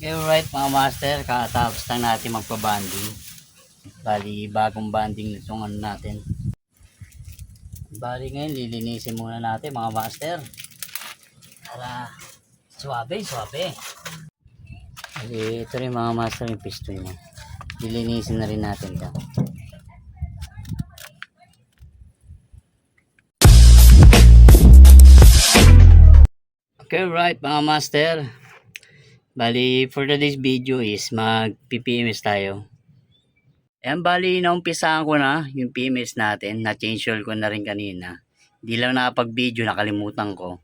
Okay, right mga master, katapos lang natin magpa-banding. Bali, bagong banding nitong ano natin. Bali ngayon, lilinisin muna natin mga master. Para suwabe. Bali, ito rin mga master yung piston niya. Lilinisin na rin natin ito. Okay, right mga master. Bali, for today's video is mag-PPMS tayo. Ayan, bali, naumpisahan ko na yung PMS natin. Na-change oil ko na rin kanina. Hindi lang nakapag-video, nakalimutan ko.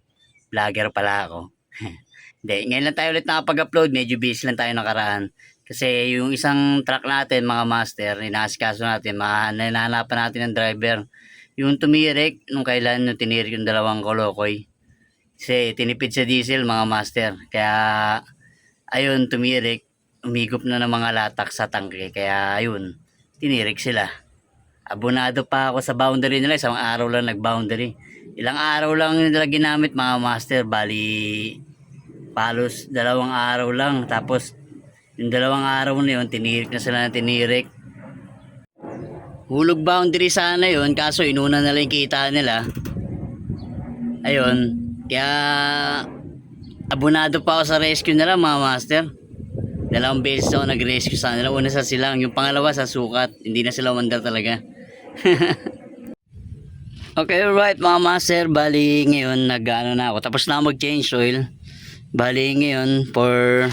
Vlogger pala ako. Hindi, ngayon lang tayo ulit nakapag-upload. Medyo busy lang tayo nakaraan. Kasi yung isang truck natin, mga master, inaasikaso natin, nananapan natin ng driver. Yung tumirik, nung kailan yung tinirik yung dalawang kolokoy. Kasi tinipid sa diesel, mga master. Kaya, ayun, tumirik. Umigop na ng mga latak sa tangke. Kaya, ayun, tinirik sila. Abonado pa ako sa boundary nila. Isang araw lang nag-boundary. Ilang araw lang nila ginamit mga master. Bali, palos 2 araw lang. Tapos, yung 2 araw na yun, tinirik na sila na tinirik. Hulog boundary sana yun. Kaso, inuna na lang yung kita nila. Ayun. Kaya, abonado pa ako sa rescue nila mga master. 2 beses ako nag-rescue sa nila. Una sa silang. Yung pangalawa sa sukat. Hindi na sila umandar talaga. Okay, right mga master, bali ngayon nag-ano na ako, tapos na mag-change oil. Bali ngayon for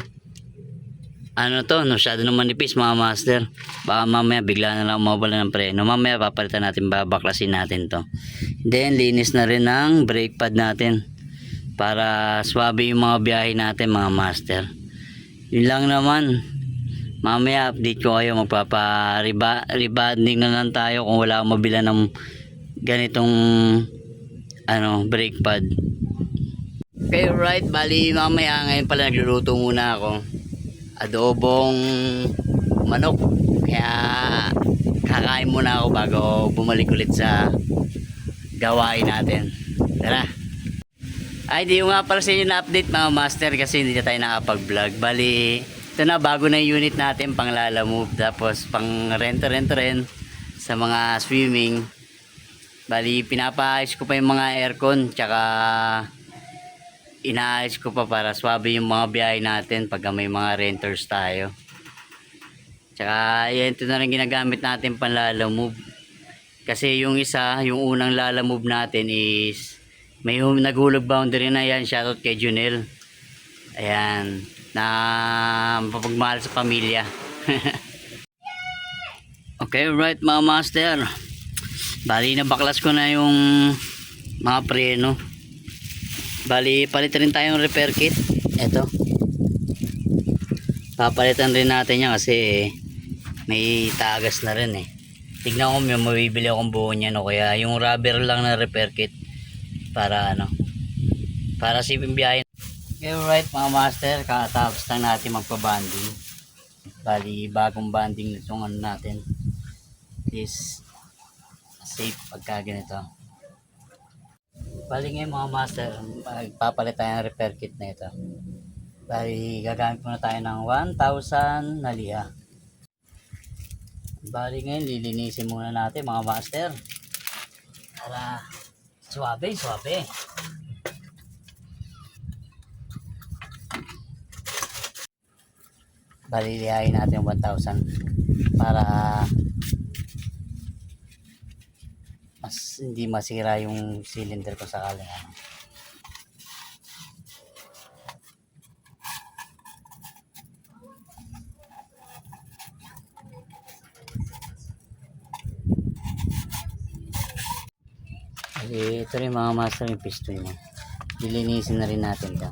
ano to, masyado na manipis mga master. Baka mamaya bigla na lang mawala ng preno. Mamaya papalitan natin, babaklasin natin to. Then linis na rin ng brake pad natin para swabe yung mga biyahe natin mga master. Yun lang naman. Mamaya update ko kayo, magpapa-rebanding na lang tayo kung wala akong mabila ng ganitong brake pad. Okay, right, bali mamaya ngayon pala nagluluto muna ako adobong manok, kaya kakain muna ako bago bumalik ulit sa gawain natin. Tara. Ay, di ko nga pala sa inyo na update mga master kasi hindi na tayo nakapag vlog. Bali ito na, bago na yung unit natin pang lalamove, tapos pang rent rin sa mga swimming. Bali, pinapaayos ko pa yung mga aircon, tsaka inaayos ko pa para swabe yung mga biyahe natin pag may mga renters tayo. Tsaka, yan, ito na rin ginagamit natin pang lalamove. Kasi yung isa, yung unang lalamove natin is, may naghulog boundary na yan, shoutout kay Junel. Ayan, na mapagmahal sa pamilya. Okay, right mga master. Bali, nabaklas ko na yung mga preno. Bali, palitan rin tayong repair kit. Ito. Papalitan rin natin yan kasi may tagas na rin eh. Tignan ko, may mabibili akong buo niyan o kaya yung rubber lang na repair kit para para sipin biyahe. Okay, right mga master, katapos lang natin magpa-banding. Bali, bagong banding nitong ano natin is safe pagka ganito. Bali ngayon mga master, magpapalit tayo ng repair kit na ito. Bali, gagamit muna tayo ng 1,000 na liha. Bali ngayon, lilinisin muna natin mga master para suwabe. Bali, lihain natin 1,000 para mas hindi masira yung cylinder ko sakaling ano. Bali, ito rin mga master yung piston niya. Lilinisin na rin natin ito.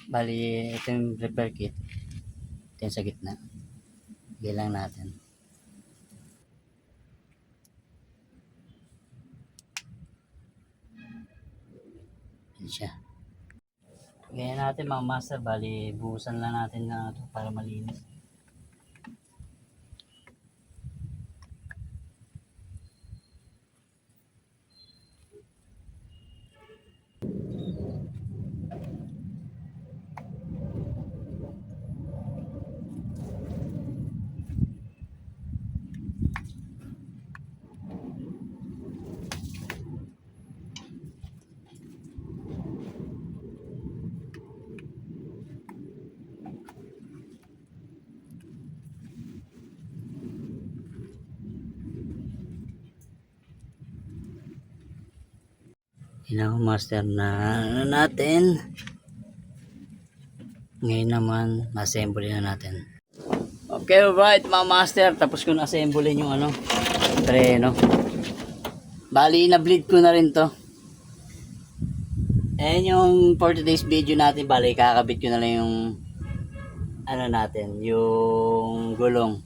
Bali, ito yung repair kit. Ito yung sa gitna. Higay lang natin. Yan siya. Ganyan natin mga master, bali buhusan lang natin na ito para malinis. Yun master na ano natin. Ngayon naman, na-assemble na natin. Okay, alright mga master. Tapos ko na-assemble yung ano, preno. Bali, na-bleed ko na rin to. Ayan yung for today's video natin. Bali, kakabit ko na lang yung ano natin, yung gulong.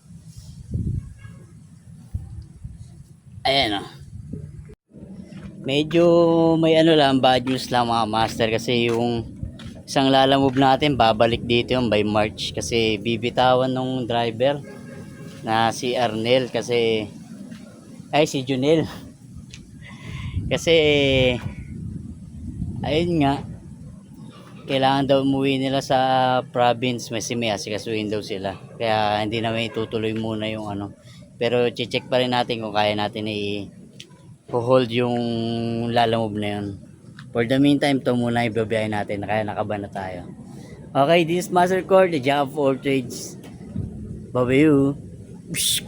Ayan o. Medyo may ano lang, bad news lang mga master. Kasi yung isang lalamove natin, babalik dito yung by March. Kasi bibitawan nung driver na si Arnel. Kasi, ay si Junel. Kasi, ayun nga, kailangan daw umuwi nila sa province. May asikasuhin daw sila. Kaya hindi namin itutuloy muna yung ano. Pero check pa rin natin kung kaya natin i-hold yung lalamove na yun. For the meantime, ito muna ibabiyahin natin. Kaya nakaba na tayo. Okay, this is Master Core, the Jack of all trades. Bye-bye.